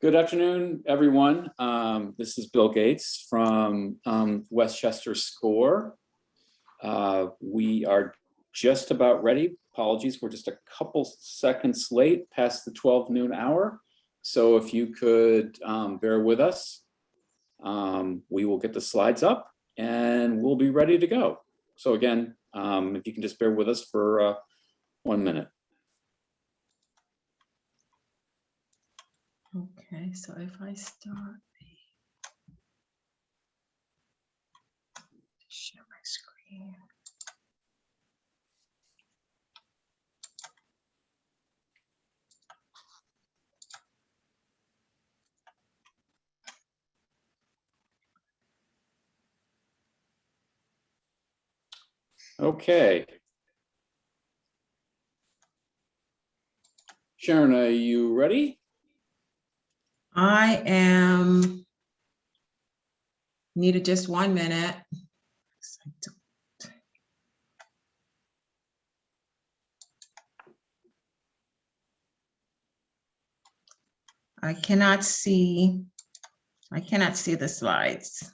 Good afternoon, everyone. This is Bill Gates from Westchester SCORE. We are just about ready. Apologies, we're just a couple seconds late past the 12 noon hour. So if you could bear with us, we will get the slides up and we'll be ready to go. So again, if you can just bear with us for 1 minute. Okay, so if I start, share my screen. Okay. Sharon, are you ready? I am, needed just 1 minute. I cannot see the slides.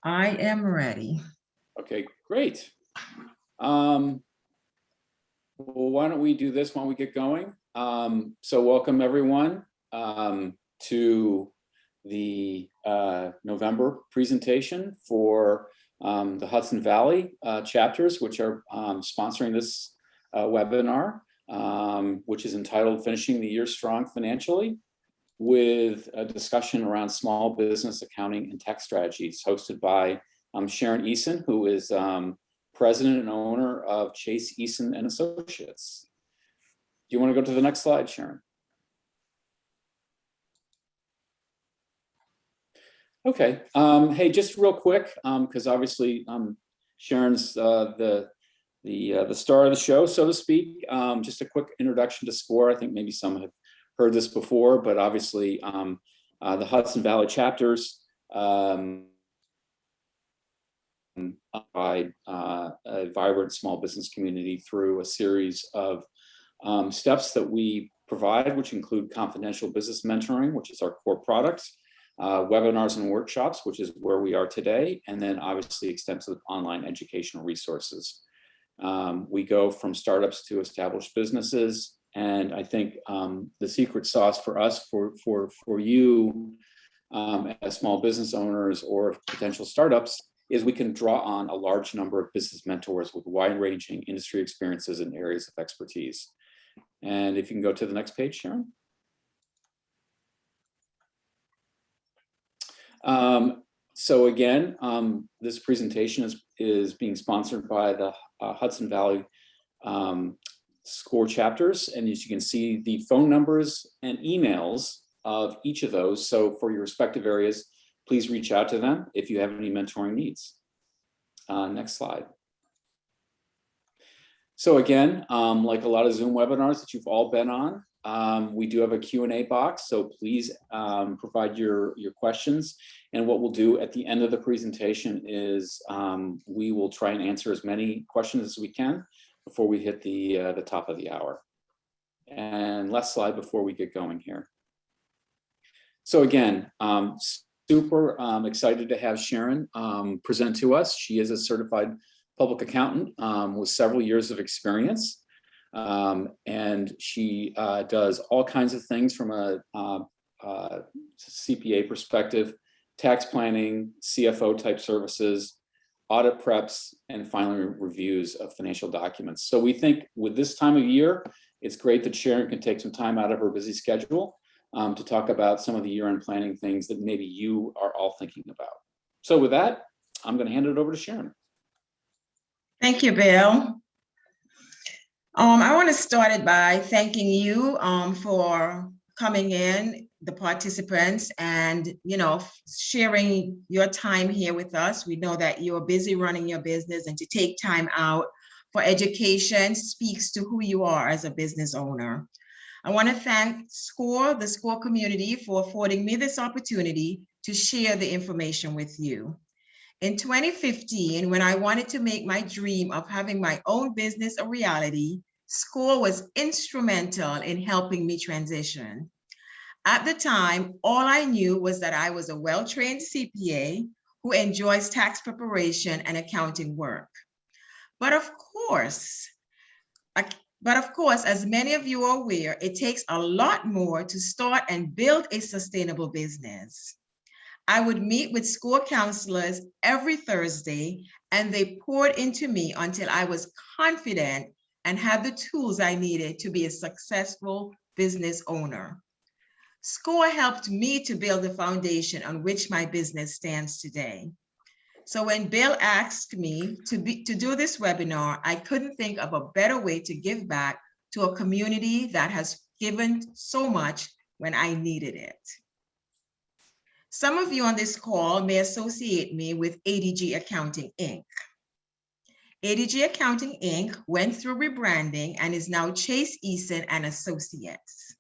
I am ready. Okay, great. Well, why don't we do this while we get going? So welcome everyone to the November presentation for the Hudson Valley chapters, which are sponsoring this webinar, which is entitled Finishing the Year Strong Financially, with a discussion around small business accounting and tax strategies, hosted by Sharon Eason, who is president and owner of Chase Eason and Associates. Do you want to go to the next slide, Sharon? Okay. Hey, just real quick, because obviously Sharon's the star of the show, so to speak. Just a quick introduction to SCORE. I think maybe some have heard this before, but obviously the Hudson Valley chapters provide a vibrant small business community through a series of steps that we provide, which include confidential business mentoring, which is our core product, webinars and workshops, which is where we are today, and then obviously extensive online educational resources. We go from startups to established businesses, and I think the secret sauce for us, for you as small business owners or potential startups, is we can draw on a large number of business mentors with wide-ranging industry experiences and areas of expertise. And if you can go to the next page, Sharon. So again, this presentation is being sponsored by the Hudson Valley SCORE chapters, and as you can see, the phone numbers and emails of each of those. So for your respective areas, please reach out to them if you have any mentoring needs. Next slide. So again, like a lot of Zoom webinars that you've all been on, we do have a Q&A box, so please provide your questions. And what we'll do at the end of the presentation is we will try and answer as many questions as we can before we hit the top of the hour. And last slide before we get going here. So again, super excited to have Sharon present to us. She is a certified public accountant with several years of experience. And she does all kinds of things from a CPA perspective: tax planning, CFO type services, audit preps, and finally reviews of financial documents. So we think with this time of year, it's great that Sharon can take some time out of her busy schedule to talk about some of the year-end planning things that maybe you are all thinking about. So with that, I'm going to hand it over to Sharon. Thank you, Bill. I want to start it by thanking you for coming in the participants and, sharing your time here with us. We know that you're busy running your business, and to take time out for education speaks to who you are as a business owner. I want to thank SCORE, the SCORE community, for affording me this opportunity to share the information with you. In 2015, when I wanted to make my dream of having my own business a reality, SCORE was instrumental in helping me transition. At the time, all I knew was that I was a well-trained CPA who enjoys tax preparation and accounting work. But of course, as many of you are aware, it takes a lot more to start and build a sustainable business. I would meet with SCORE counselors every Thursday, and they poured into me until I was confident and had the tools I needed to be a successful business owner. SCORE helped me to build the foundation on which my business stands today. So when Bill asked me to do this webinar, I couldn't think of a better way to give back to a community that has given so much when I needed it. Some of you on this call may associate me with ADG Accounting, Inc. ADG Accounting, Inc. went through rebranding and is now Chase Eason and Associates.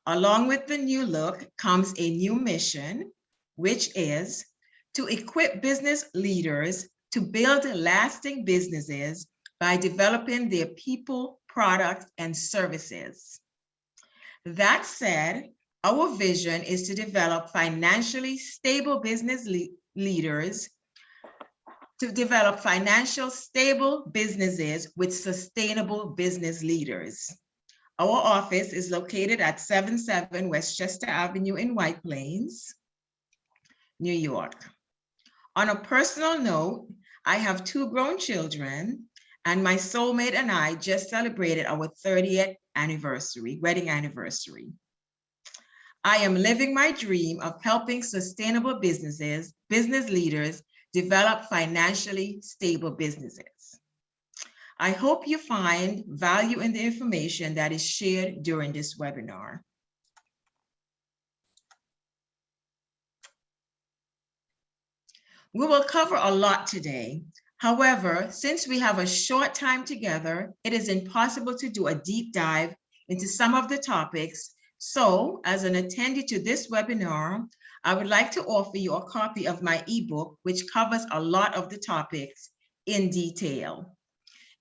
Along with the new look comes a new mission, which is to equip business leaders to build lasting businesses by developing their people, products, and services. That said, our vision is to develop financially stable business leaders, to develop financial stable businesses with sustainable business leaders. Our office is located at 77 Westchester Avenue in White Plains, New York. On a personal note, I have 2 grown children, and my soulmate and I just celebrated our 30th wedding anniversary. I am living my dream of helping sustainable business leaders develop financially stable businesses. I hope you find value in the information that is shared during this webinar. We will cover a lot today. However, since we have a short time together, it is impossible to do a deep dive into some of the topics. So, as an attendee to this webinar, I would like to offer you a copy of my ebook, which covers a lot of the topics in detail.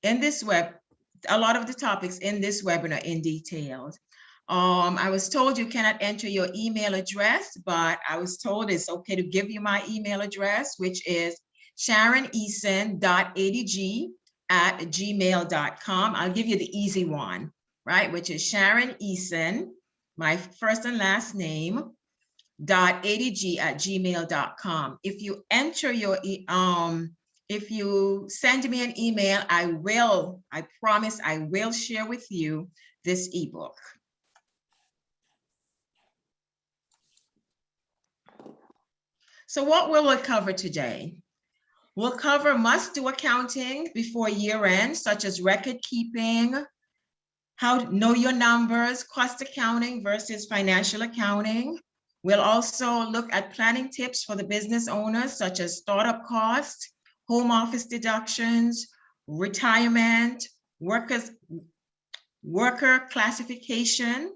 A lot of the topics in this webinar in detail. I was told you cannot enter your email address, but I was told it's okay to give you my email address, which is sharoneason.adg@gmail.com. I'll give you the easy one, right? Which is Sharon Eason, my first and last name, .adg@gmail.com. If you enter your, if you send me an email, I promise I will share with you this ebook. So what will we cover today? We'll cover must-do accounting before year end, such as record keeping, how to know your numbers, cost accounting versus financial accounting. We'll also look at planning tips for the business owners, such as startup costs, home office deductions, retirement, worker classification,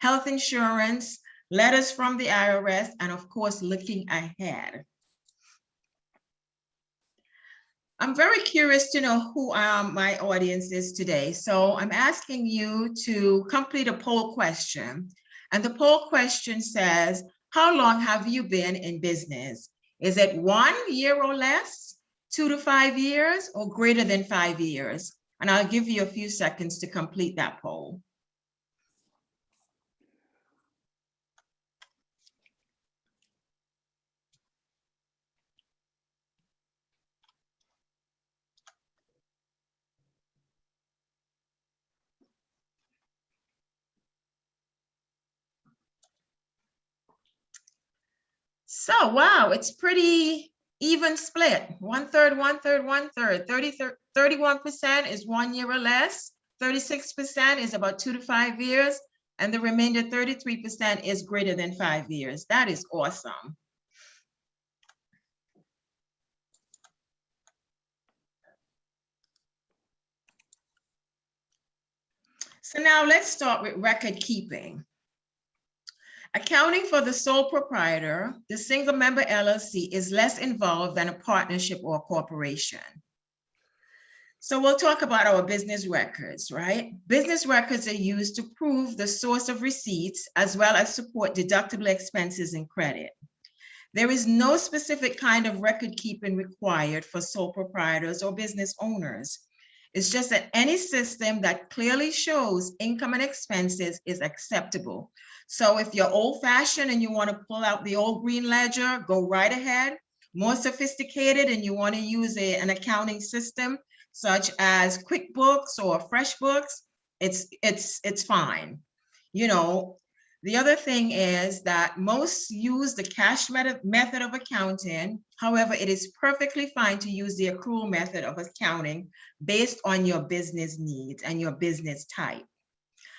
health insurance, letters from the IRS, and of course, looking ahead. I'm very curious to know who my audience is today. So I'm asking you to complete a poll question. And the poll question says, how long have you been in business? Is it 1 year or less, 2 to 5 years, or greater than 5 years? And I'll give you a few seconds to complete that poll. So, wow, it's pretty even split. 1/3, 1/3, 1/3. 31% is 1 year or less. 36% is about 2 to 5 years. And the remainder 33% is greater than 5 years. That is awesome. So now let's start with record keeping. Accounting for the sole proprietor, the single member LLC, is less involved than a partnership or a corporation. So we'll talk about our business records, right? Business records are used to prove the source of receipts as well as support deductible expenses and credit. There is no specific kind of record keeping required for sole proprietors or business owners. It's just that any system that clearly shows income and expenses is acceptable. So if you're old-fashioned and you want to pull out the old green ledger, go right ahead. More sophisticated and you want to use an accounting system such as QuickBooks or FreshBooks, it's fine. You know, the other thing is that most use the cash method of accounting. However, it is perfectly fine to use the accrual method of accounting based on your business needs and your business type.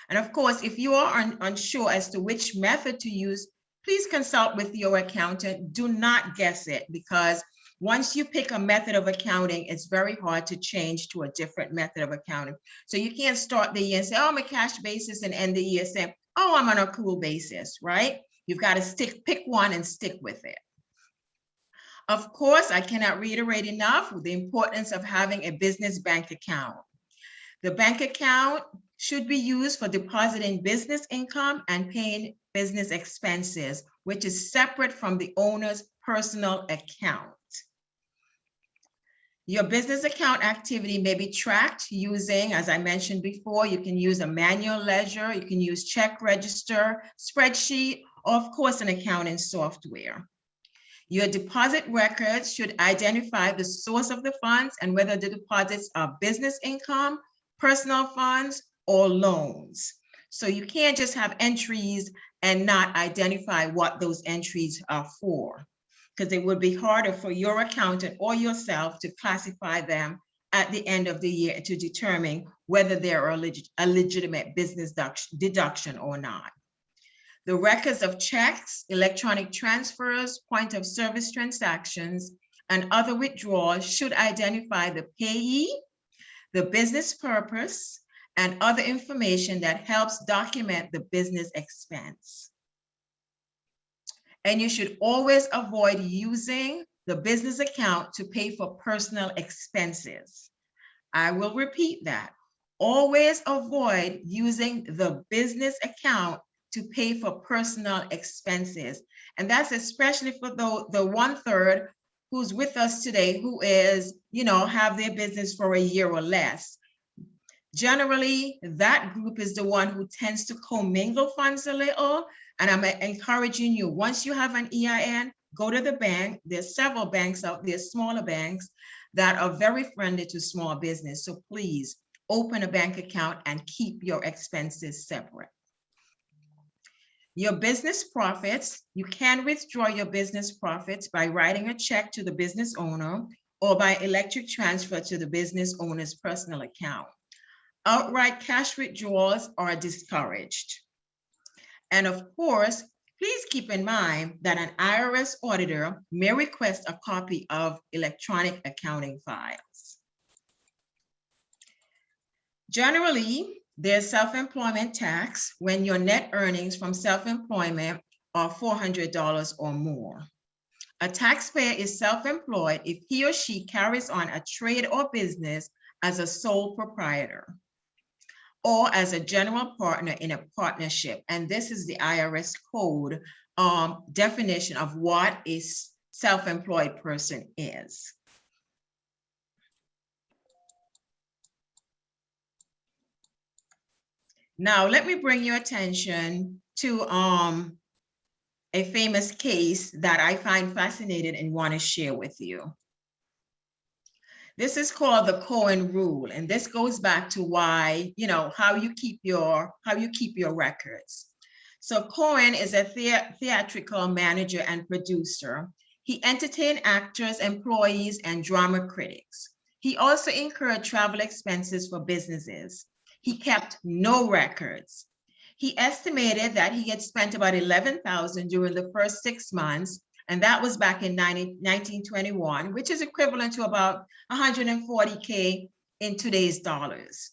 And of course, if you are unsure as to which method to use, please consult with your accountant. Do not guess it, because once you pick a method of accounting, it's very hard to change to a different method of accounting. So you can't start the year and say, oh, I'm a cash basis, and end the year saying, oh, I'm on an accrual basis, right? You've got to pick one and stick with it. Of course, I cannot reiterate enough the importance of having a business bank account. The bank account should be used for depositing business income and paying business expenses, which is separate from the owner's personal account. Your business account activity may be tracked using, as I mentioned before, you can use a manual ledger, you can use check register, spreadsheet, or of course an accounting software. Your deposit records should identify the source of the funds and whether the deposits are business income, personal funds, or loans. So you can't just have entries and not identify what those entries are for, because it would be harder for your accountant or yourself to classify them at the end of the year to determine whether they're a legitimate business deduction or not. The records of checks, electronic transfers, point of service transactions, and other withdrawals should identify the payee, the business purpose, and other information that helps document the business expense. And you should always avoid using the business account to pay for personal expenses. I will repeat that. Always avoid using the business account to pay for personal expenses. And that's especially for the 1/3 who's with us today who is, have their business for a year or less. Generally, that group is the one who tends to commingle funds a little. And I'm encouraging you, once you have an EIN, go to the bank. There's several banks out there, smaller banks, that are very friendly to small business. So please open a bank account and keep your expenses separate. Your business profits, you can withdraw your business profits by writing a check to the business owner or by electric transfer to the business owner's personal account. Outright cash withdrawals are discouraged. And of course, please keep in mind that an IRS auditor may request a copy of electronic accounting files. Generally, there's self-employment tax when your net earnings from self-employment are $400 or more. A taxpayer is self-employed if he or she carries on a trade or business as a sole proprietor or as a general partner in a partnership. And this is the IRS code definition of what a self-employed person is. Now, let me bring your attention to a famous case that I find fascinating and want to share with you. This is called the Cohen Rule, and this goes back to why, how you keep your records. So Cohen is a theatrical manager and producer. He entertained actors, employees, and drama critics. He also incurred travel expenses for businesses. He kept no records. He estimated that he had spent about $11,000 during the first 6 months, and that was back in 1921, which is equivalent to about $140K in today's dollars.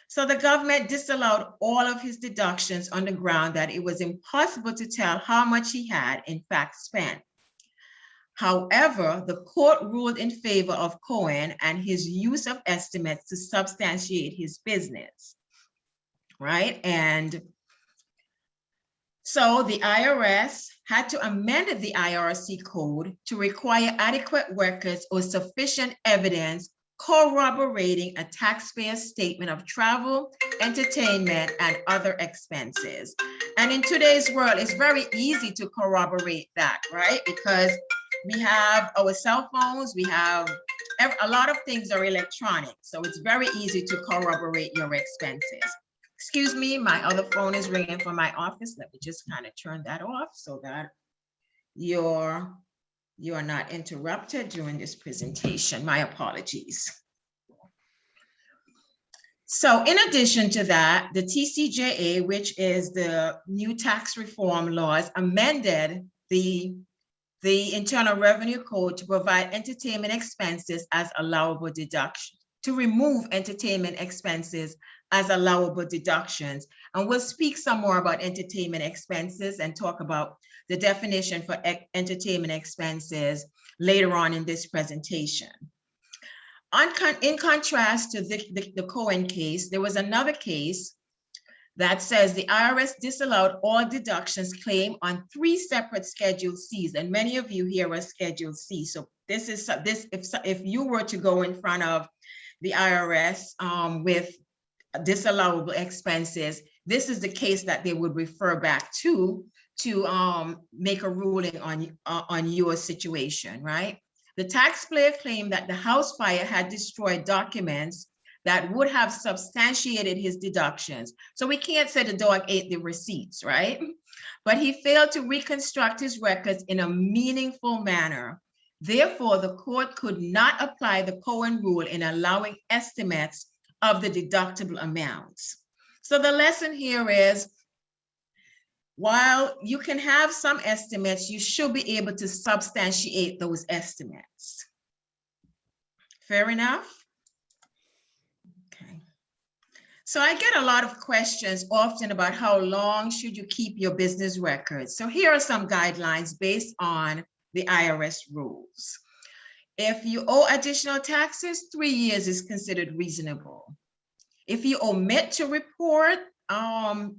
So the government disallowed all of his deductions on the ground that it was impossible to tell how much he had in fact spent. However, the court ruled in favor of Cohen and his use of estimates to substantiate his business, right? And so the IRS had to amend the IRC code to require adequate records or sufficient evidence corroborating a taxpayer's statement of travel, entertainment, and other expenses. And in today's world, it's very easy to corroborate that, right? Because we have our cell phones, we have a lot of things are electronic. So it's very easy to corroborate your expenses. Excuse me, my other phone is ringing from my office. Let me just kind of turn that off so that you are not interrupted during this presentation. My apologies. So in addition to that, the TCJA, which is the new tax reform laws, amended the Internal Revenue Code to provide entertainment expenses as allowable deduction, to remove entertainment expenses as allowable deductions. And we'll speak some more about entertainment expenses and talk about the definition for entertainment expenses later on in this presentation. In contrast to the Cohen case, there was another case that says the IRS disallowed all deductions claimed on 3 separate Schedule Cs, and many of you here are Schedule C. So this is if you were to go in front of the IRS with disallowable expenses, this is the case that they would refer back to make a ruling on your situation, right? The taxpayer claimed that the house fire had destroyed documents that would have substantiated his deductions. So we can't say the dog ate the receipts, right? But he failed to reconstruct his records in a meaningful manner. Therefore, the court could not apply the Cohen Rule in allowing estimates of the deductible amounts. So the lesson here is, while you can have some estimates, you should be able to substantiate those estimates. Fair enough? Okay. So I get a lot of questions often about how long should you keep your business records. So here are some guidelines based on the IRS rules. If you owe additional taxes, 3 years is considered reasonable. If you omit to report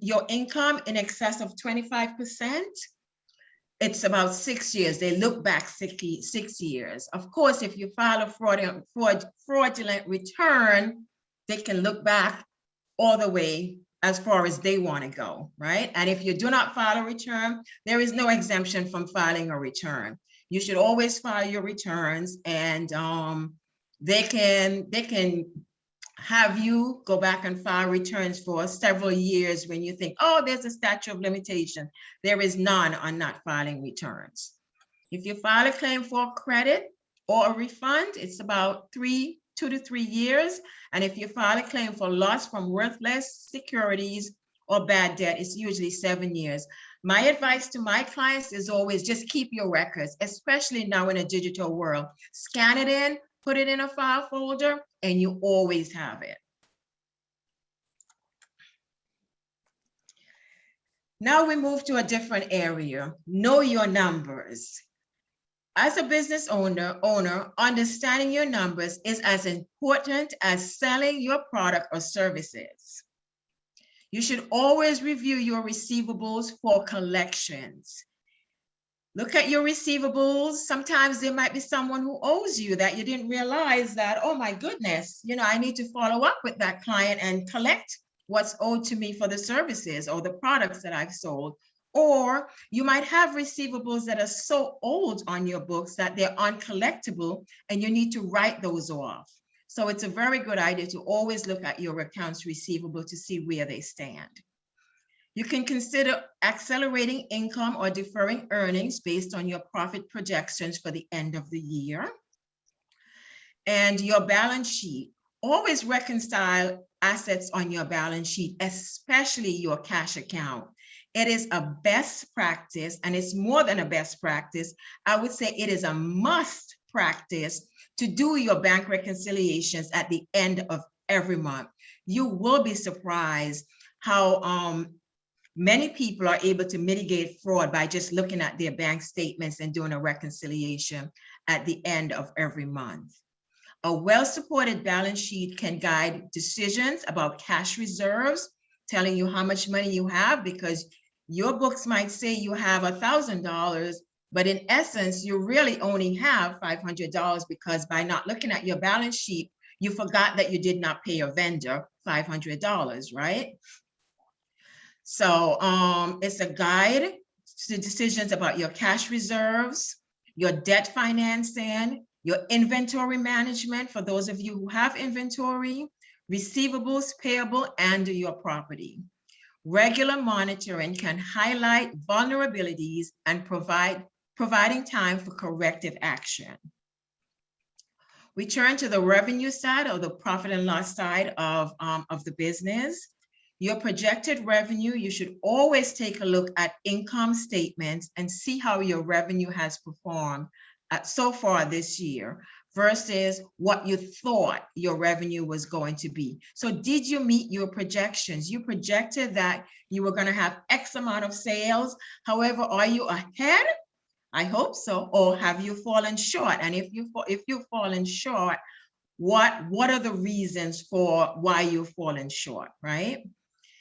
your income in excess of 25%, it's about 6 years. They look back 6 years. Of course, if you file a fraudulent return, they can look back all the way as far as they want to go, right? And if you do not file a return, there is no exemption from filing a return. You should always file your returns, and they can have you go back and file returns for several years when you think, oh, there's a statute of limitation. There is none on not filing returns. If you file a claim for credit or a refund, it's about 2 to 3 years. And if you file a claim for loss from worthless securities or bad debt, it's usually 7 years. My advice to my clients is always just keep your records, especially now in a digital world. Scan it in, put it in a file folder, and you always have it. Now we move to a different area. Know your numbers. As a business owner, understanding your numbers is as important as selling your product or services. You should always review your receivables for collections. Look at your receivables. Sometimes there might be someone who owes you that you didn't realize that, oh my goodness, I need to follow up with that client and collect what's owed to me for the services or the products that I've sold. Or you might have receivables that are so old on your books that they're uncollectible and you need to write those off. So it's a very good idea to always look at your accounts receivable to see where they stand. You can consider accelerating income or deferring earnings based on your profit projections for the end of the year. And your balance sheet. Always reconcile assets on your balance sheet, especially your cash account. It is a best practice, and it's more than a best practice. I would say it is a must practice to do your bank reconciliations at the end of every month. You will be surprised how many people are able to mitigate fraud by just looking at their bank statements and doing a reconciliation at the end of every month. A well-supported balance sheet can guide decisions about cash reserves, telling you how much money you have, because your books might say you have $1,000, but in essence, you really only have $500 because by not looking at your balance sheet, you forgot that you did not pay your vendor $500, right? So it's a guide to decisions about your cash reserves, your debt financing, your inventory management for those of you who have inventory, receivables payable, and your property. Regular monitoring can highlight vulnerabilities and providing time for corrective action. We turn to the revenue side, or the profit and loss side of the business. Your projected revenue, you should always take a look at income statements and see how your revenue has performed so far this year versus what you thought your revenue was going to be. So did you meet your projections? You projected that you were going to have X amount of sales. However, are you ahead? I hope so. Or have you fallen short? And if you've fallen short, what are the reasons for why you've fallen short, right?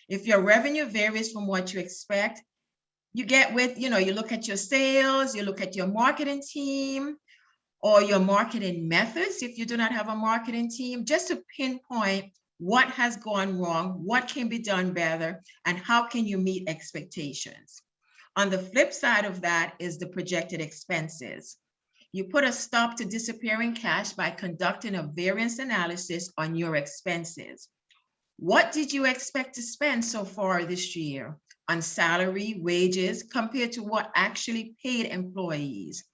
If your revenue varies from what you expect, you get with, you look at your sales, you look at your marketing team or your marketing methods if you do not have a marketing team, just to pinpoint what has gone wrong, what can be done better, and how can you meet expectations. On the flip side of that is the projected expenses. You put a stop to disappearing cash by conducting a variance analysis on your expenses. What did you expect to spend so far this year on salary, wages, compared to what actually paid employees?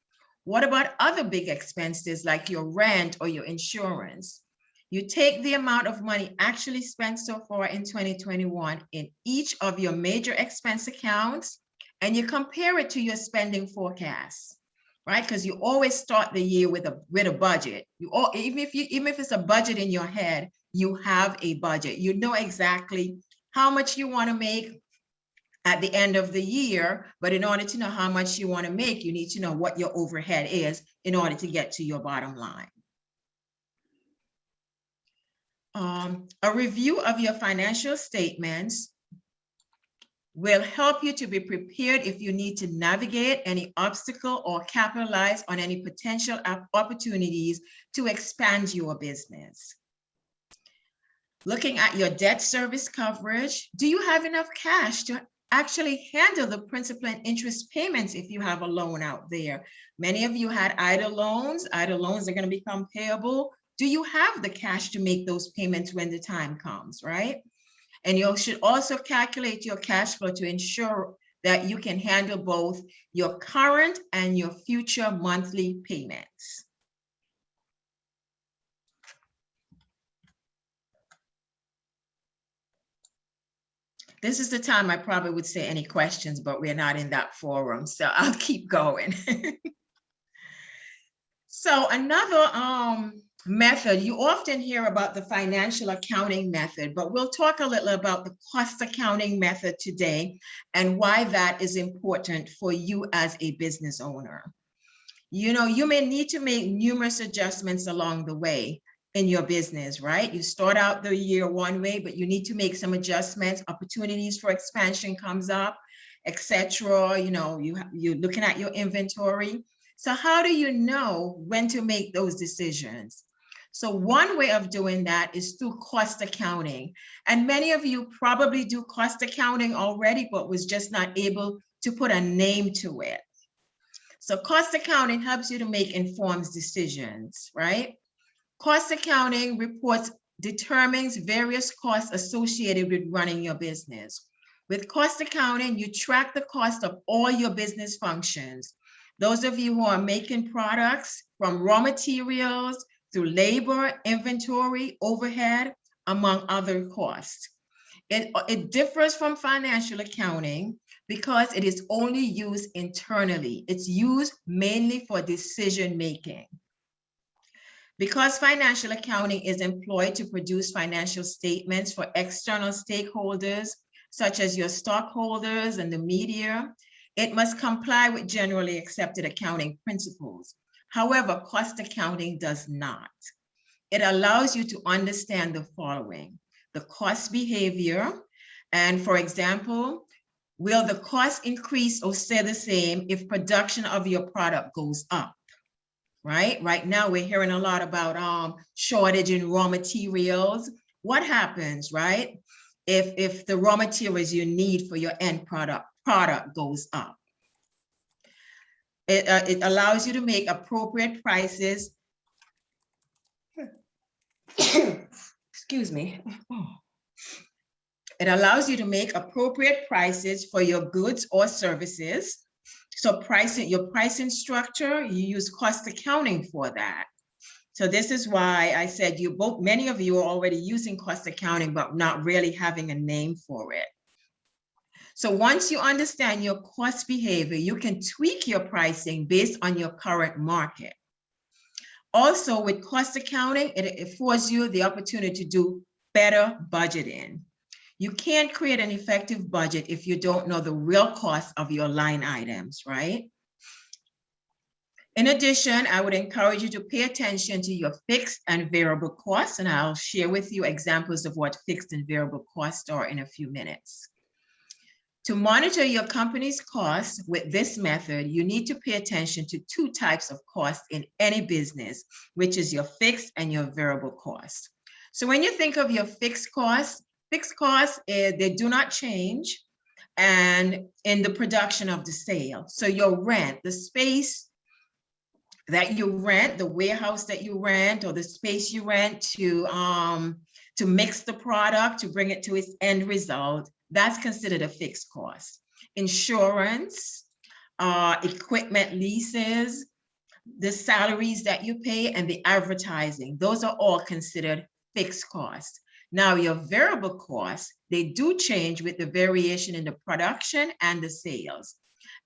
What about other big expenses like your rent or your insurance? You take the amount of money actually spent so far in 2021 in each of your major expense accounts, and you compare it to your spending forecast, right? Because you always start the year with a budget. Even if it's a budget in your head, you have a budget. You know exactly how much you want to make at the end of the year, but in order to know how much you want to make, you need to know what your overhead is in order to get to your bottom line. A review of your financial statements will help you to be prepared if you need to navigate any obstacle or capitalize on any potential opportunities to expand your business. Looking at your debt service coverage, do you have enough cash to actually handle the principal and interest payments if you have a loan out there? Many of you had idle loans. Idle loans are going to become payable. Do you have the cash to make those payments when the time comes, right? And you should also calculate your cash flow to ensure that you can handle both your current and your future monthly payments. This is the time I probably would say any questions, but we're not in that forum, so I'll keep going. So another method, you often hear about the financial accounting method, but we'll talk a little about the cost accounting method today and why that is important for you as a business owner. You may need to make numerous adjustments along the way in your business, right? You start out the year one way, but you need to make some adjustments. Opportunities for expansion comes up, etc. You're looking at your inventory. So how do you know when to make those decisions? So one way of doing that is through cost accounting. And many of you probably do cost accounting already, but was just not able to put a name to it. So cost accounting helps you to make informed decisions, right? Cost accounting reports determines various costs associated with running your business. With cost accounting, you track the cost of all your business functions. Those of you who are making products, from raw materials through labor, inventory, overhead, among other costs. It differs from financial accounting because it is only used internally. It's used mainly for decision making. Because financial accounting is employed to produce financial statements for external stakeholders, such as your stockholders and the media, it must comply with generally accepted accounting principles. However, cost accounting does not. It allows you to understand the following: the cost behavior, and for example, will the cost increase or stay the same if production of your product goes up? Right? Right now, we're hearing a lot about shortage in raw materials. What happens, right? If the raw materials you need for your end product goes up. It allows you to make appropriate prices. Excuse me. It allows you to make appropriate prices for your goods or services. So your pricing structure, you use cost accounting for that. So this is why I said many of you are already using cost accounting, but not really having a name for it. So once you understand your cost behavior, you can tweak your pricing based on your current market. Also, with cost accounting, it affords you the opportunity to do better budgeting. You can't create an effective budget if you don't know the real cost of your line items, right? In addition, I would encourage you to pay attention to your fixed and variable costs, and I'll share with you examples of what fixed and variable costs are in a few minutes. To monitor your company's costs with this method, you need to pay attention to two types of costs in any business, which is your fixed and your variable costs. So when you think of your fixed costs, they do not change and in the production of the sale. So your rent, the space that you rent, the warehouse that you rent, or the space you rent to mix the product, to bring it to its end result, that's considered a fixed cost. Insurance, equipment leases, the salaries that you pay, and the advertising, those are all considered fixed costs. Now, your variable costs, they do change with the variation in the production and the sales.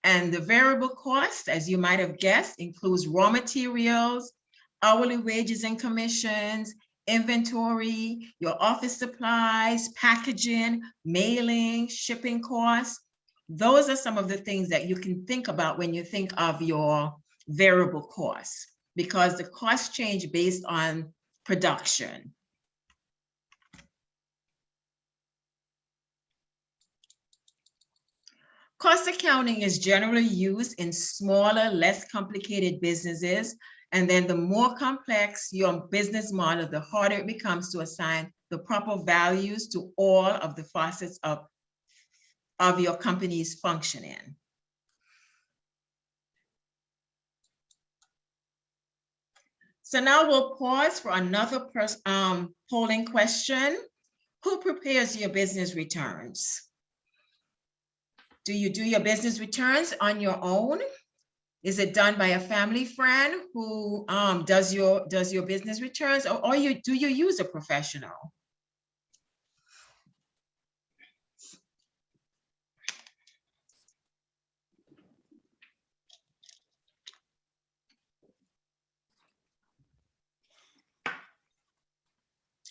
And the variable cost, as you might have guessed, includes raw materials, hourly wages and commissions, inventory, your office supplies, packaging, mailing, shipping costs. Those are some of the things that you can think about when you think of your variable costs, because the costs change based on production. Cost accounting is generally used in smaller, less complicated businesses. And then the more complex your business model, the harder it becomes to assign the proper values to all of the facets of your company's functioning. So now we'll pause for another polling question. Who prepares your business returns? Do you do your business returns on your own? Is it done by a family friend who does your business returns, or do you use a professional?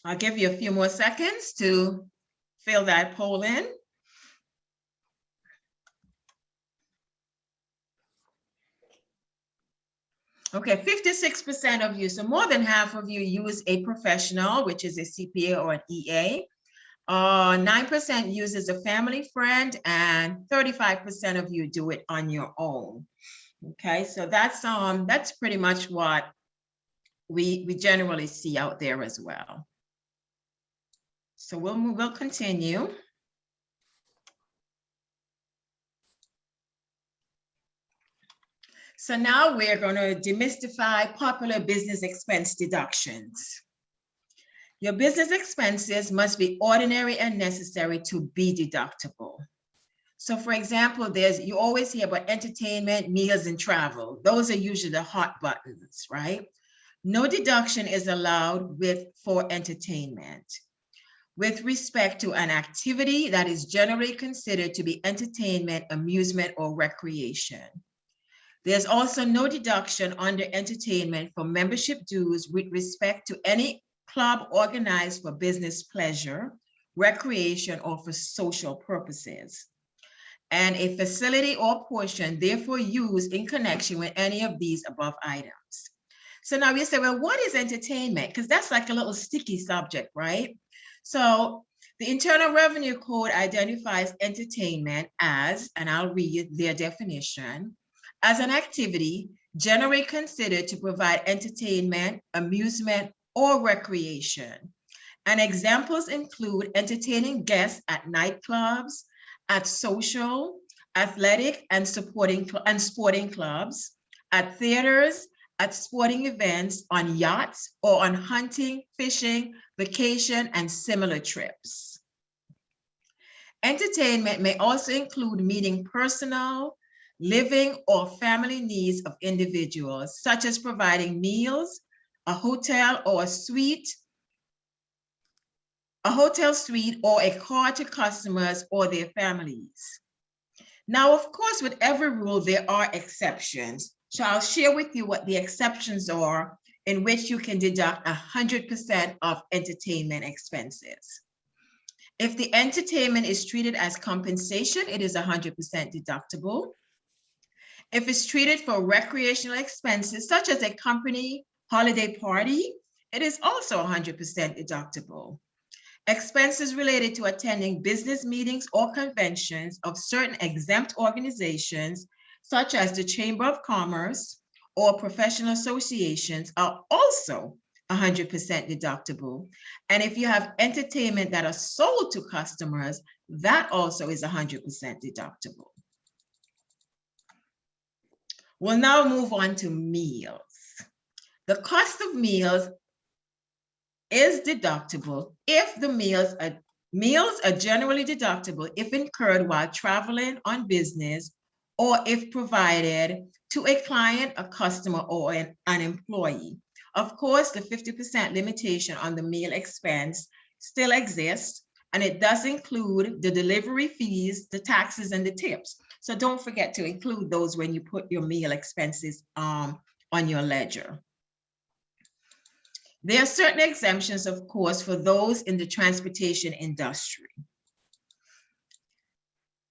I'll give you a few more seconds to fill that poll in. Okay, 56% of you, so more than half of you use a professional, which is a CPA or an EA. 9% uses a family friend, and 35% of you do it on your own. Okay, so that's pretty much what we generally see out there as well. So we'll continue. So now we're going to demystify popular business expense deductions. Your business expenses must be ordinary and necessary to be deductible. So for example, you always hear about entertainment, meals, and travel. Those are usually the hot buttons, right? No deduction is allowed for entertainment. with respect to an activity that is generally considered to be entertainment, amusement, or recreation. There's also no deduction under entertainment for membership dues with respect to any club organized for business pleasure, recreation, or for social purposes. And a facility or portion therefore used in connection with any of these above items. So now you say, well, what is entertainment? Because that's like a little sticky subject, right? So the Internal Revenue Code identifies entertainment as, and I'll read their definition, as an activity generally considered to provide entertainment, amusement, or recreation. And examples include entertaining guests at nightclubs, at social, athletic, and sporting clubs, at theaters, at sporting events, on yachts, or on hunting, fishing, vacation, and similar trips. Entertainment may also include meeting personal, living, or family needs of individuals, such as providing meals, a hotel or a suite, a hotel suite, or a car to customers or their families. Now, of course, with every rule, there are exceptions. So I'll share with you what the exceptions are in which you can deduct 100% of entertainment expenses. If the entertainment is treated as compensation, it is 100% deductible. If it's treated for recreational expenses, such as a company holiday party, it is also 100% deductible. Expenses related to attending business meetings or conventions of certain exempt organizations, such as the Chamber of Commerce or professional associations, are also 100% deductible. And if you have entertainment that are sold to customers, that also is 100% deductible. We'll now move on to meals. The cost of meals is deductible if the meals are generally deductible if incurred while traveling on business or if provided to a client, a customer, or an employee. Of course, the 50% limitation on the meal expense still exists, and it does include the delivery fees, the taxes, and the tips. So don't forget to include those when you put your meal expenses on your ledger. There are certain exemptions, of course, for those in the transportation industry.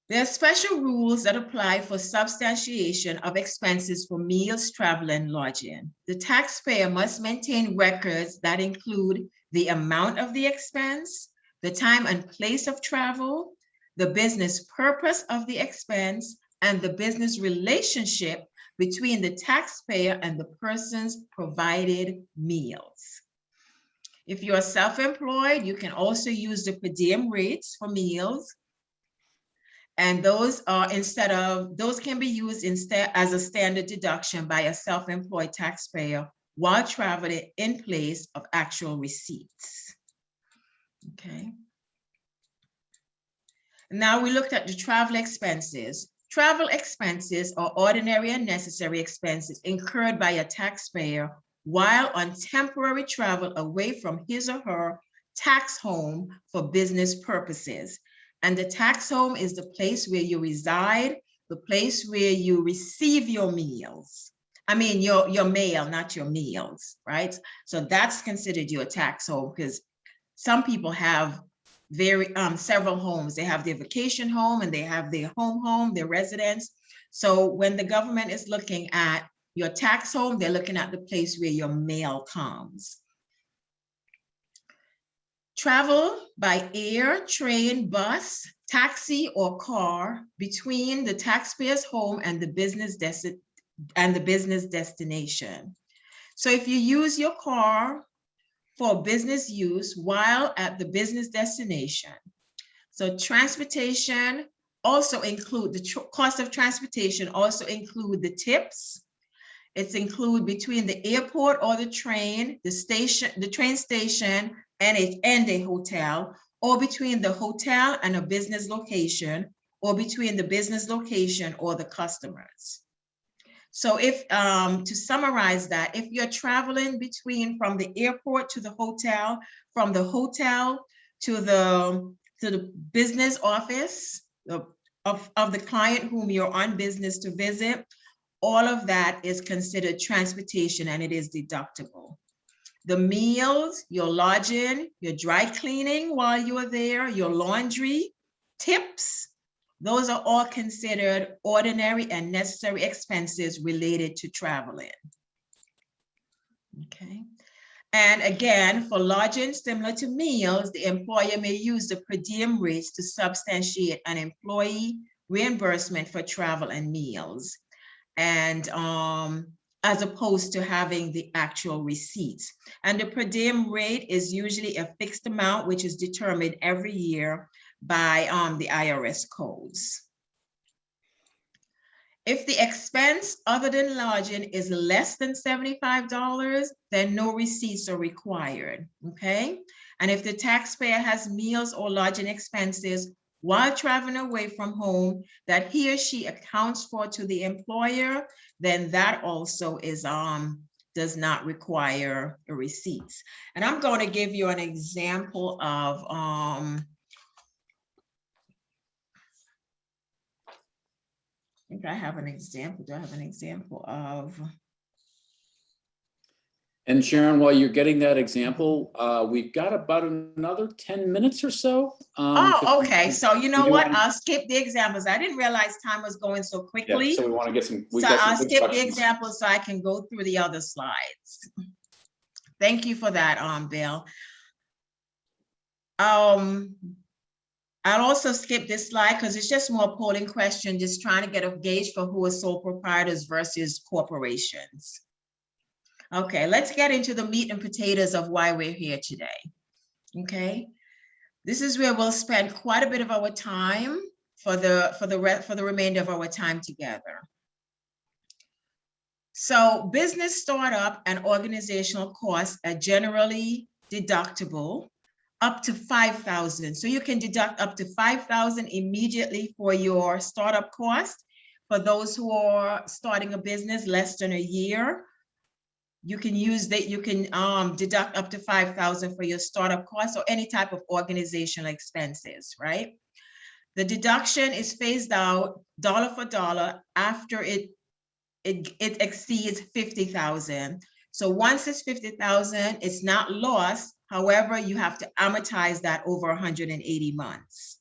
There are special rules that apply for substantiation of expenses for meals, travel, and lodging. The taxpayer must maintain records that include the amount of the expense, the time and place of travel, the business purpose of the expense, and the business relationship between the taxpayer and the person's provided meals. If you're self-employed, you can also use the per diem rates for meals. And those can be used instead as a standard deduction by a self-employed taxpayer while traveling in place of actual receipts. Okay. Now we looked at the travel expenses. Travel expenses are ordinary and necessary expenses incurred by a taxpayer while on temporary travel away from his or her tax home for business purposes. And the tax home is the place where you reside, the place where you receive your meals. I mean, your mail, not your meals, right? So that's considered your tax home, because some people have several homes. They have their vacation home and they have their home, their residence. So when the government is looking at your tax home, they're looking at the place where your mail comes. Travel by air, train, bus, taxi, or car between the taxpayer's home and the business destination. So if you use your car for business use while at the business destination, so transportation also include the cost of transportation also include the tips. It's include between the airport or the train, the train station, and a hotel, or between the hotel and a business location, or between the business location or the customers. So if, to summarize that, if you're traveling from the airport to the hotel, from the hotel to the business office of the client whom you're on business to visit, all of that is considered transportation and it is deductible. The meals, your lodging, your dry cleaning while you are there, your laundry, tips, those are all considered ordinary and necessary expenses related to traveling. Okay. And again, for lodging, similar to meals, the employer may use the per diem rates to substantiate an employee reimbursement for travel and meals. And as opposed to having the actual receipts. And the per diem rate is usually a fixed amount, which is determined every year by the IRS codes. If the expense other than lodging is less than $75, then no receipts are required, okay? And if the taxpayer has meals or lodging expenses while traveling away from home that he or she accounts for to the employer, then that also is does not require a receipts. And I'm going to give you an example of I think I have an example. Do I have an example of? And Sharon, while you're getting that example, we've got about another 10 minutes or so. Oh, okay. So you know what? I'll skip the examples. I didn't realize time was going so quickly. Yeah, so we want to get some. So I'll skip the examples so I can go through the other slides. Thank you for that, Bill. I'll also skip this slide because it's just more polling question, just trying to get a gauge for who is sole proprietors versus corporations. Okay, let's get into the meat and potatoes of why we're here today. Okay, this is where we'll spend quite a bit of our time for the remainder of our time together. So business startup and organizational costs are generally deductible up to $5,000. So you can deduct up to $5,000 immediately for your startup cost. For those who are starting a business less than a year, you can use that. You can deduct up to $5,000 for your startup costs or any type of organizational expenses, right? The deduction is phased out dollar for dollar after it exceeds $50,000. So once it's $50,000, it's not lost. However, you have to amortize that over 180 months.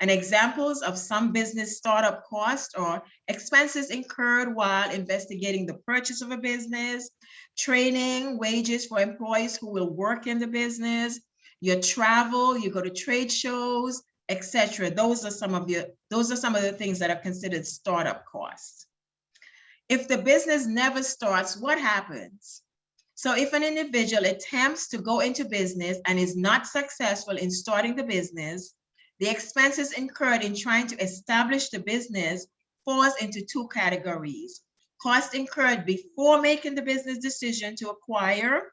And examples of some business startup costs are expenses incurred while investigating the purchase of a business, training, wages for employees who will work in the business, your travel, you go to trade shows, etc. Those are some of the things that are considered startup costs. If the business never starts, what happens? So if an individual attempts to go into business and is not successful in starting the business, the expenses incurred in trying to establish the business falls into two categories: costs incurred before making the business decision to acquire,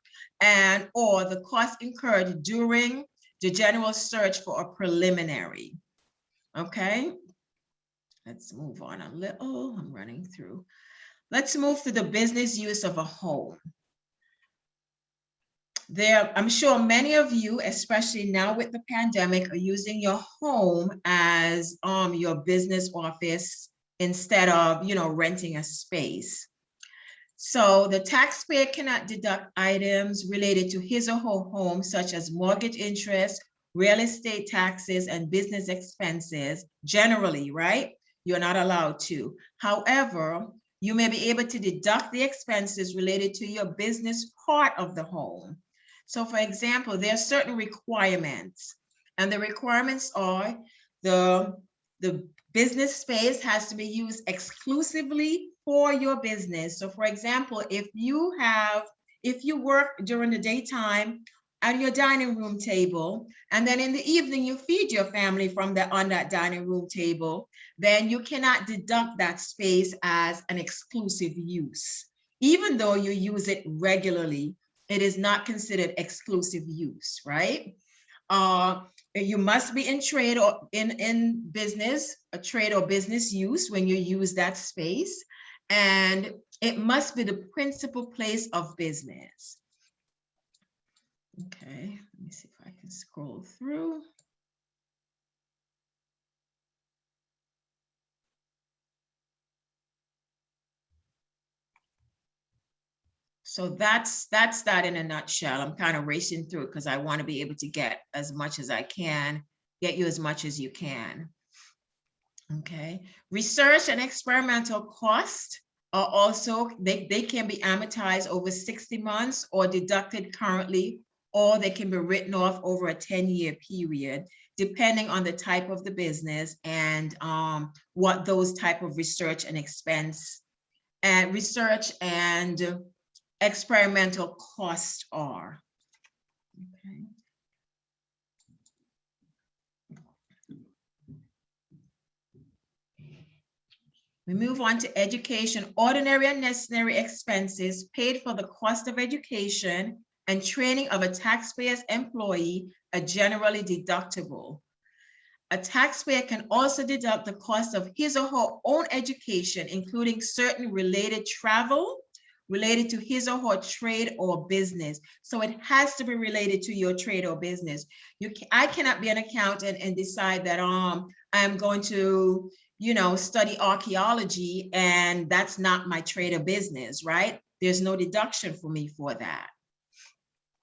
or the costs incurred during the general search for a preliminary. Okay, let's move on a little. I'm running through. Let's move to the business use of a home. I'm sure many of you, especially now with the pandemic, are using your home as your business office instead of, renting a space. So the taxpayer cannot deduct items related to his or her home, such as mortgage interest, real estate taxes, and business expenses. Generally, right? You're not allowed to. However, you may be able to deduct the expenses related to your business part of the home. So for example, there are certain requirements, and the requirements are the business space has to be used exclusively for your business. So for example, if you work during the daytime at your dining room table, and then in the evening you feed your family on that dining room table, then you cannot deduct that space as an exclusive use. Even though you use it regularly, it is not considered exclusive use, right? You must be in trade or in business, a trade or business use when you use that space, and it must be the principal place of business. Okay, let me see if I can Scroll through. So that's that in a nutshell. I'm kind of racing through it because I want to be able to get as much as I can, get you as much as you can. Okay. Research and experimental costs are also, they can be amortized over 60 months or deducted currently, or they can be written off over a 10-year period, depending on the type of the business and what those type of research and experimental costs are. Okay. We move on to education. Ordinary and necessary expenses paid for the cost of education and training of a taxpayer's employee are generally deductible. A taxpayer can also deduct the cost of his or her own education, including certain related travel related to his or her trade or business. So it has to be related to your trade or business. I cannot be an accountant and decide that I'm going to, study archaeology and that's not my trade or business, right? There's no deduction for me for that.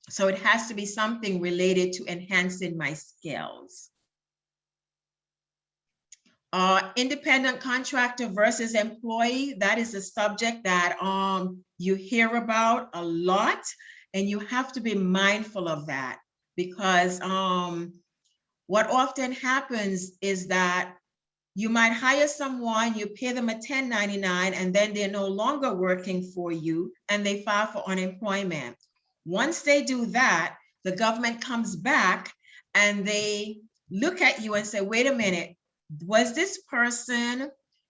So it has to be something related to enhancing my skills. Independent contractor versus employee, that is a subject that you hear about a lot, and you have to be mindful of that because what often happens is that you might hire someone, you pay them a 1099, and then they're no longer working for you and they file for unemployment. Once they do that, the government comes back and they look at you and say, wait a minute, was this person,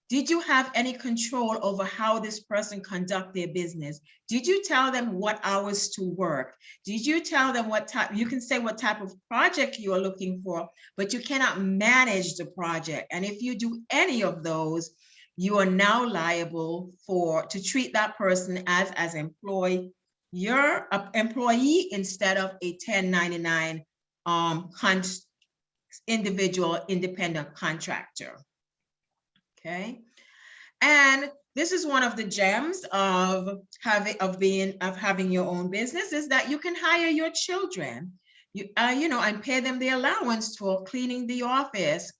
did you have any control over how this person conduct their business? Did you tell them what hours to work? Did you tell them what type, you can say what type of project you are looking for, but you cannot manage the project. And if you do any of those, you are now liable to treat that person as employee instead of a 1099 individual independent contractor. Okay, and this is one of the gems of having your own business, is that you can hire your children, and pay them the allowance for cleaning the office,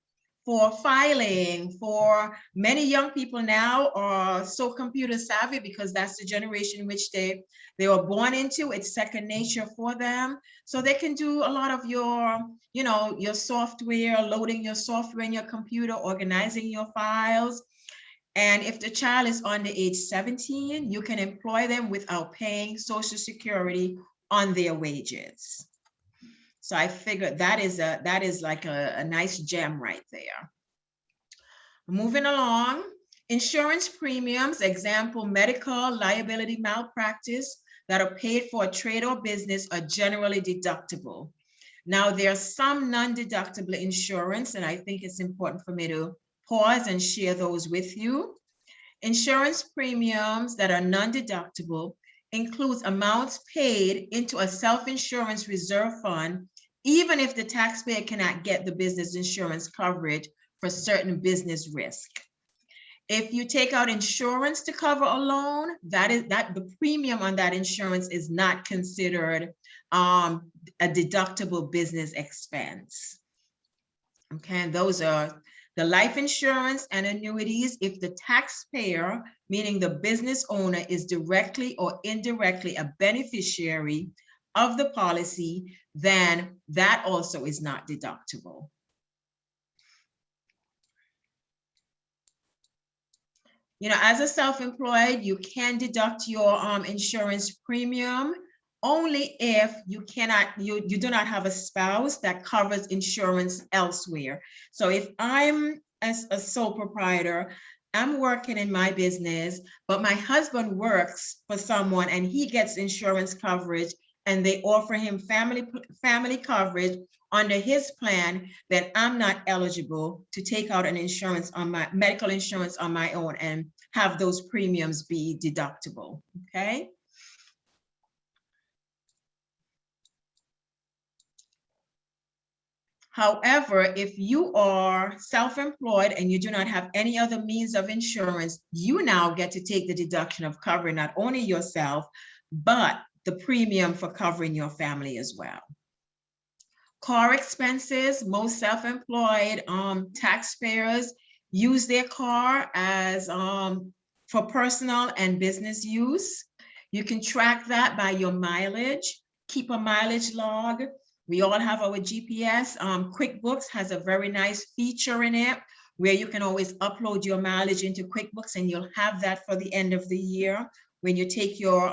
for filing. For many young people now are so computer savvy because that's the generation in which they were born into. It's second nature for them, so they can do a lot of your your software, loading your software in your computer, organizing your files. And if the child is under age 17, you can employ them without paying Social Security on their wages. So I figured that is like a nice gem right there. Moving along, insurance premiums, example, medical liability malpractice that are paid for a trade or business are generally deductible. Now, there's some non-deductible insurance, and I think it's important for me to pause and share those with you. Insurance premiums that are non-deductible includes amounts paid into a self-insurance reserve fund, even if the taxpayer cannot get the business insurance coverage for certain business risk. If you take out insurance to cover a loan, the premium on that insurance is not considered a deductible business expense. Okay, and those are the life insurance and annuities. If the taxpayer, meaning the business owner, is directly or indirectly a beneficiary of the policy, then that also is not deductible. As a self-employed, you can deduct your insurance premium only if you do not have a spouse that covers insurance elsewhere. So if I'm as a sole proprietor, I'm working in my business, but my husband works for someone and he gets insurance coverage and they offer him family coverage under his plan, then I'm not eligible to take out an insurance on my medical insurance on my own and have those premiums be deductible. Okay. However, if you are self-employed and you do not have any other means of insurance, you now get to take the deduction of covering not only yourself, but the premium for covering your family as well. Car expenses, most self-employed taxpayers use their car as for personal and business use. You can track that by your mileage, keep a mileage log. We all have our GPS. QuickBooks has a very nice feature in it where you can always upload your mileage into QuickBooks, and you'll have that for the end of the year when you take your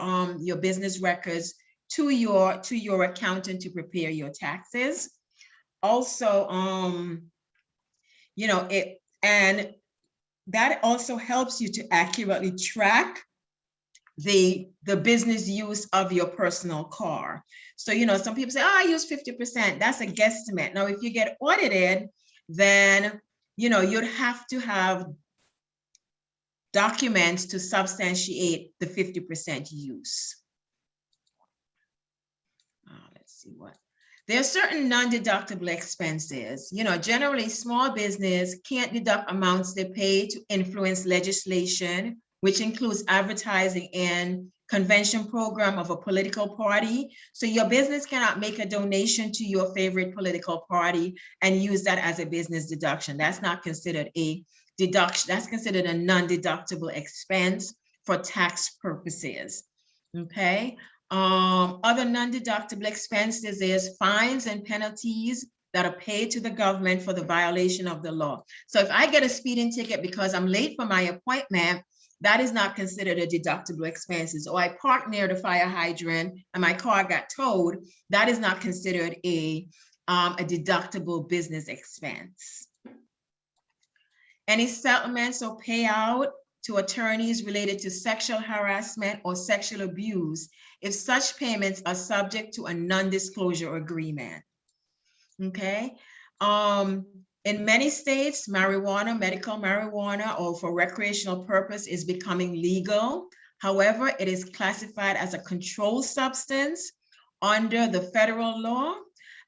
business records to your accountant to prepare your taxes. Also, and that also helps you to accurately track the business use of your personal car. So, some people say, oh, I use 50%. That's a guesstimate. Now, if you get audited, then, you'd have to have documents to substantiate the 50% use. Let's see what. There are certain non-deductible expenses. Generally, small business can't deduct amounts they pay to influence legislation, which includes advertising and convention program of a political party. So your business cannot make a donation to your favorite political party and use that as a business deduction. That's not considered a deduction. That's considered a non-deductible expense for tax purposes. Okay. Other non-deductible expenses is fines and penalties that are paid to the government for the violation of the law. So if I get a speeding ticket because I'm late for my appointment, that is not considered a deductible expenses. Or I parked near the fire hydrant and my car got towed, that is not considered a deductible business expense. Any settlements or payout to attorneys related to sexual harassment or sexual abuse, if such payments are subject to a non-disclosure agreement. Okay. In many states, marijuana, medical marijuana, or for recreational purpose is becoming legal. However, it is classified as a controlled substance under the federal law.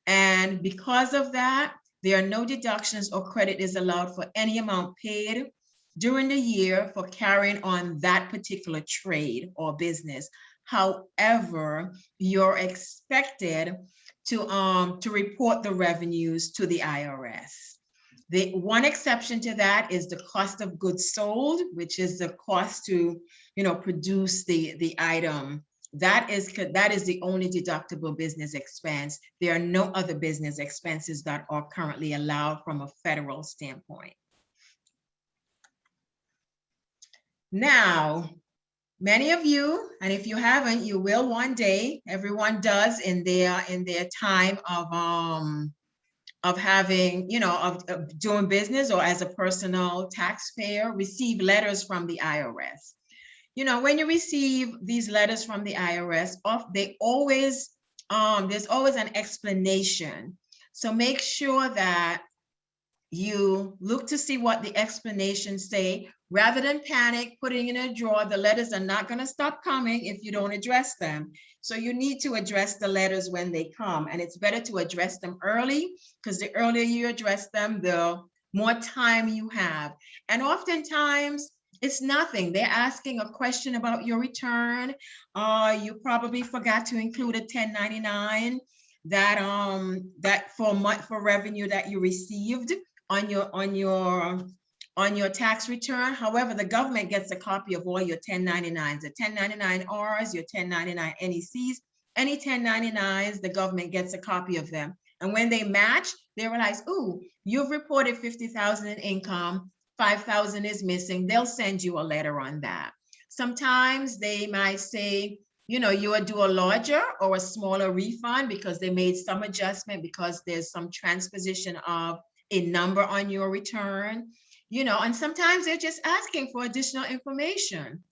And because of that, there are no deductions or credit is allowed for any amount paid during the year for carrying on that particular trade or business. However, you're expected to report the revenues to the IRS. The one exception to that is the cost of goods sold, which is the cost to, produce the item. That is the only deductible business expense. There are no other business expenses that are currently allowed from a federal standpoint. Now, many of you, and if you haven't, you will one day. Everyone does in their time of having, of doing business or as a personal taxpayer, receive letters from the IRS. When you receive these letters from the IRS, they always there's always an explanation. So make sure that you look to see what the explanations say. Rather than panic, putting in a drawer, the letters are not going to stop coming if you don't address them. So you need to address the letters when they come, and it's better to address them early, because the earlier you address them, the more time you have. And oftentimes it's nothing. They're asking a question about your return. You probably forgot to include a 1099 that for revenue that you received on your tax return. However, the government gets a copy of all your 1099s, the 1099-Rs, your 1099 NECs, any 1099s, the government gets a copy of them. And when they match, they realize, ooh, you've reported 50,000 in income, 5,000 is missing. They'll send you a letter on that. Sometimes they might say, you would do a larger or a smaller refund because they made some adjustment because there's some transposition of a number on your return. And sometimes they're just asking for additional information.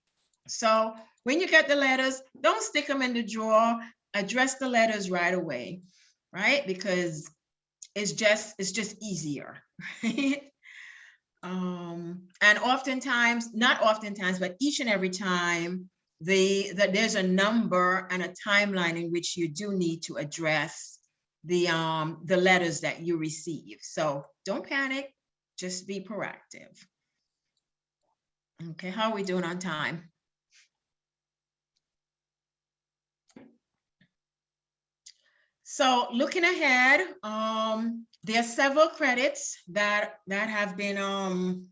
So when you get the letters, don't stick them in the drawer, address the letters right away, right? Because it's just easier, right? And oftentimes, not oftentimes, but each and every time, there's a number and a timeline in which you do need to address the letters that you receive. So don't panic, just be proactive. Okay, how are we doing on time? So looking ahead, there are several credits that have been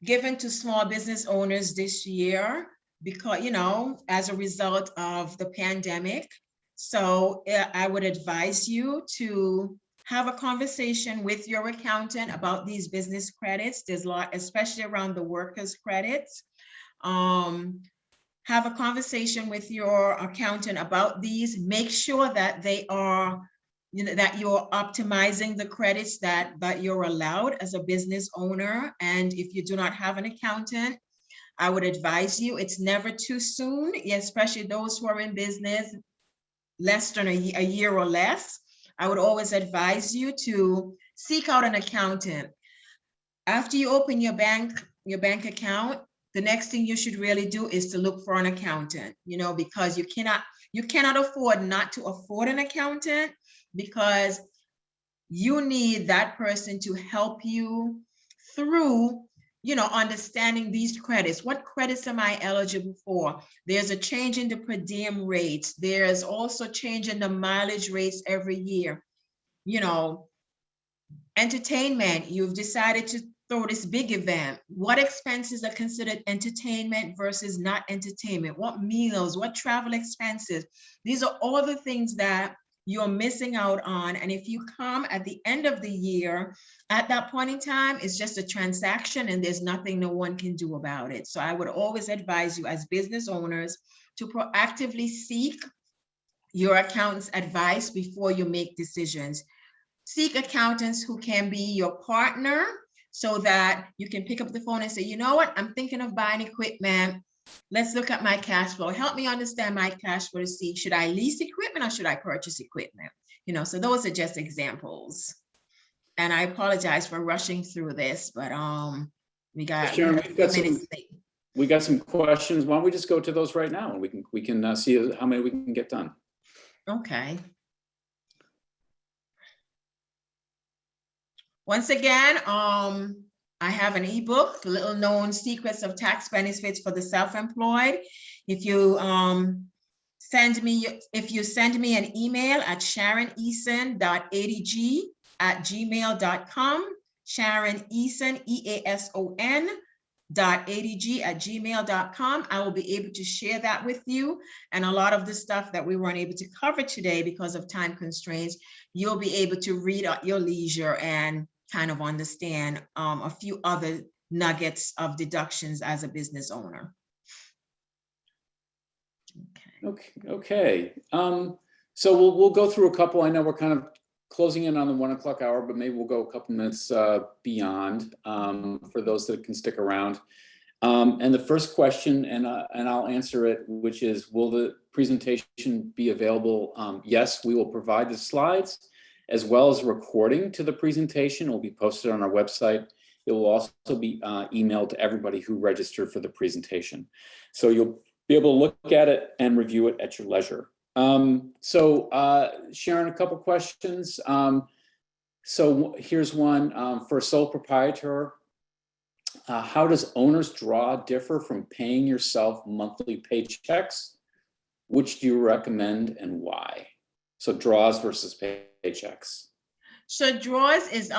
given to small business owners this year because, you know, as a result of the pandemic. So I would advise you to have a conversation with your accountant about these business credits. There's a lot, especially around the workers' credits. Have a conversation with your accountant about these. Make sure that they are, you know, that you're optimizing the credits that you're allowed as a business owner. And if you do not have an accountant, I would advise you, it's never too soon, especially those who are in business less than a year or less. I would always advise you to seek out an accountant. After you open your bank account, the next thing you should really do is to look for an accountant, you know, because you cannot afford not to afford an accountant, because you need that person to help you through, you know, understanding these credits. What credits am I eligible for? There's a change in the per diem rates. There's also change in the mileage rates every year. You know, entertainment, you've decided to throw this big event. What expenses are considered entertainment versus not entertainment? What meals, what travel expenses? These are all the things that you're missing out on. And if you come at the end of the year, at that point in time, it's just a transaction and there's nothing no one can do about it. So I would always advise you as business owners to proactively seek your accountant's advice before you make decisions. Seek accountants who can be your partner so that you can pick up the phone and say, you know what, I'm thinking of buying equipment. Let's look at my cash flow. Help me understand my cash flow to see, should I lease equipment or should I purchase equipment? You know, so those are just examples. And I apologize for rushing through this, but we got some questions. Why don't we just go to those right now and we can see how many we can get done. Okay. Once again, I have an ebook, Little Known Secrets of Tax Benefits for the Self-Employed. If you send me an email at sharoneason.adg@gmail.com, Sharon Eason, EASON.adg@gmail.com. I will be able to share that with you. And a lot of the stuff that we weren't able to cover today because of time constraints, you'll be able to read at your leisure and kind of understand a few other nuggets of deductions as a business owner. Okay. So we'll go through a couple. I know we're kind of closing in on the 1 o'clock hour, but maybe we'll go a couple minutes beyond for those that can stick around. And the first question, and I'll answer it, which is, will the presentation be available? Yes, we will provide the slides as well as a recording to the presentation. It will be posted on our website. It will also be emailed to everybody who registered for the presentation. So you'll be able to look at it and review it at your leisure. So Sharon, a couple questions. So here's one for a sole proprietor. How does owner's draw differ from paying yourself monthly paychecks? Which do you recommend and why? So draws versus paychecks. So draws is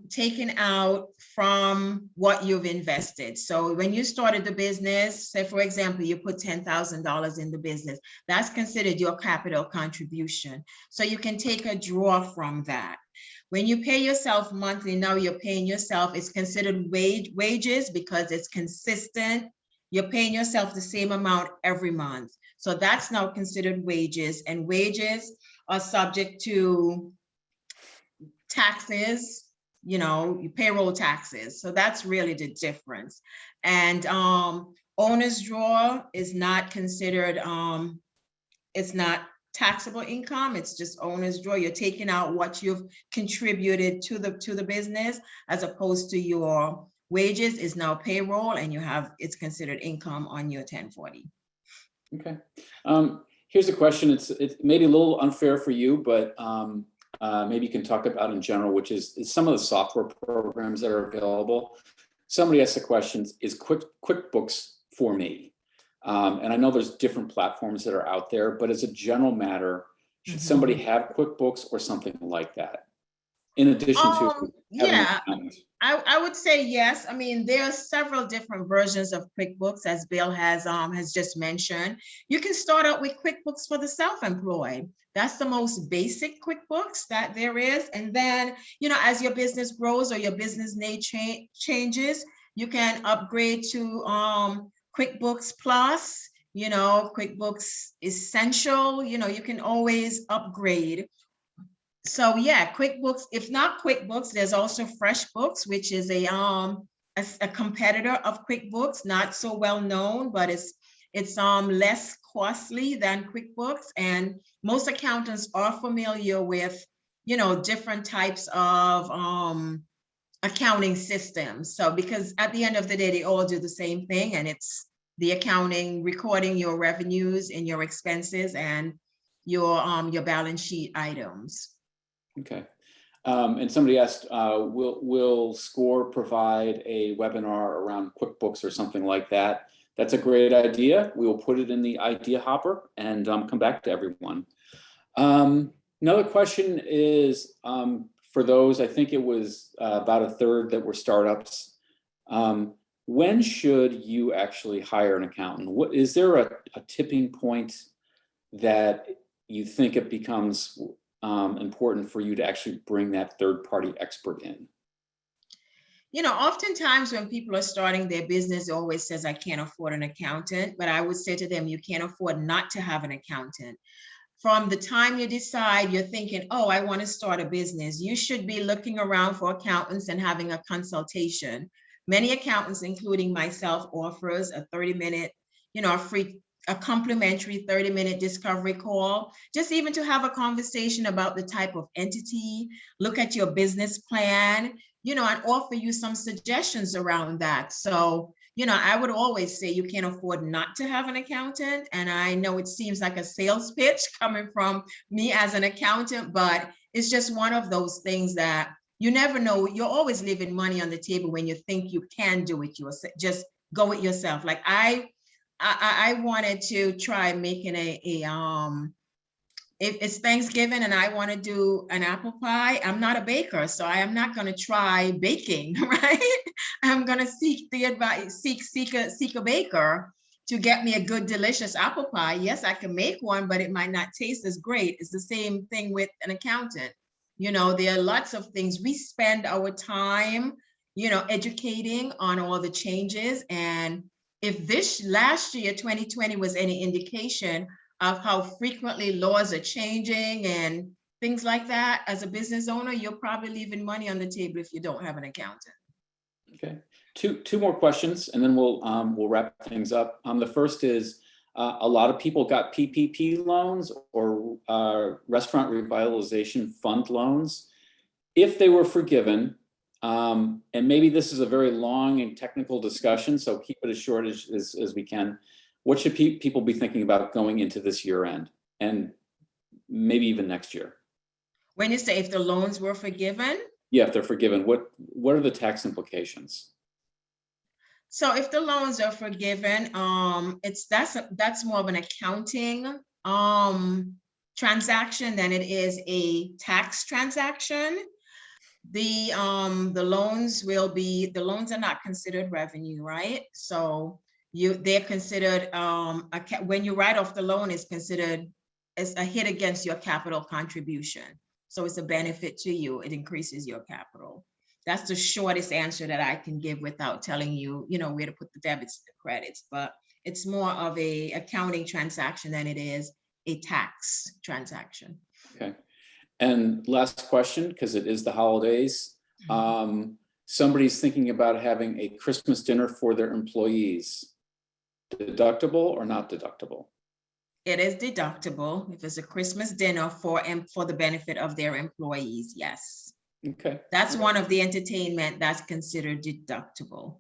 taken out from what you've invested. So when you started the business, say for example, you put $10,000 in the business, that's considered your capital contribution. So you can take a draw from that. When you pay yourself monthly, now you're paying yourself, it's considered wages because it's consistent. You're paying yourself the same amount every month. So that's now considered wages, and wages are subject to taxes, you know, payroll taxes. So that's really the difference. And owner's draw is not considered, it's not taxable income. It's just owner's draw. You're taking out what you've contributed to the business, as opposed to your wages is now payroll, and it's considered income on your 1040. Okay. Here's a question. It's maybe a little unfair for you, but maybe you can talk about in general, which is some of the software programs that are available. Somebody asked the question, is QuickBooks for me? And I know there's different platforms that are out there, but as a general matter, should somebody have QuickBooks or something like that? In addition to having Yeah, an account? I would say yes. I mean, there are several different versions of QuickBooks, as Bill has just mentioned. You can start out with QuickBooks for the self-employed. That's the most basic QuickBooks that there is. And then, you know, as your business grows or your business need changes, you can upgrade to QuickBooks Plus, you know, QuickBooks Essential, you know, you can always upgrade. So yeah, QuickBooks, if not QuickBooks, there's also FreshBooks, which is a competitor of QuickBooks, not so well known, but it's less costly than QuickBooks. And most accountants are familiar with, you know, different types of accounting systems. So because at the end of the day, they all do the same thing, and it's the accounting, recording your revenues and your expenses and your balance sheet items. Okay. And somebody asked, will SCORE provide a webinar around QuickBooks or something like that? That's a great idea. We will put it in the idea hopper and come back to everyone. Another question is for those, I think it was about a third that were startups. When should you actually hire an accountant? What is there a tipping point that you think it becomes important for you to actually bring that third-party expert in? You know, oftentimes when people are starting their business, it always says, I can't afford an accountant, but I would say to them, you can't afford not to have an accountant. From the time you decide, you're thinking, oh, I want to start a business, you should be looking around for accountants and having a consultation. Many accountants, including myself, offers a 30-minute, you know, a complimentary 30-minute discovery call, just even to have a conversation about the type of entity, look at your business plan, you know, and offer you some suggestions around that. So, you know, I would always say you can't afford not to have an accountant. And I know it seems like a sales pitch coming from me as an accountant, but it's just one of those things that you never know. You're always leaving money on the table when you think you can do it yourself. Just go it yourself. Like I wanted to try making if it's Thanksgiving and I want to do an apple pie, I'm not a baker, so I am not going to try baking, right? I'm going to seek the advice, seek a baker to get me a good, delicious apple pie. Yes, I can make one, but it might not taste as great. It's the same thing with an accountant. You know, there are lots of things we spend our time, you know, educating on all the changes. And if this last year, 2020, was any indication of how frequently laws are changing and things like that, as a business owner, you're probably leaving money on the table if you don't have an accountant. Okay, two more questions, and then we'll wrap things up. The first is a lot of people got PPP loans or restaurant revitalization fund loans. If they were forgiven, and maybe this is a very long and technical discussion, so keep it as short as we can. What should people be thinking about going into this year end and maybe even next year? When you say if the loans were forgiven? Yeah, if they're forgiven, what are the tax implications? So if the loans are forgiven, that's more of an accounting transaction than it is a tax transaction. The loans are not considered revenue, right? So they're considered when you write off the loan, it's considered as a hit against your capital contribution. So it's a benefit to you. It increases your capital. That's the shortest answer that I can give without telling you, you know, where to put the debits, the credits. But it's more of a accounting transaction than it is a tax transaction. Okay. And last question, because it is the holidays. Somebody's thinking about having a Christmas dinner for their employees. Deductible or not deductible? It is deductible if it's a Christmas dinner for the benefit of their employees. Yes. Okay. That's one of the entertainment that's considered deductible,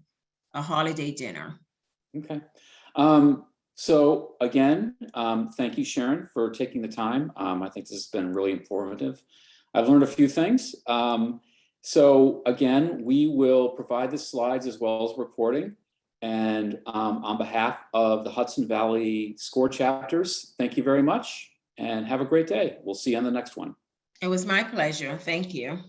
a holiday dinner. Okay. So again, thank you, Sharon, for taking the time. I think this has been really informative. I've learned a few things. So again, we will provide the slides as well as recording. And on behalf of the Hudson Valley SCORE chapters, thank you very much and have a great day. We'll see you on the next one. It was my pleasure. Thank you.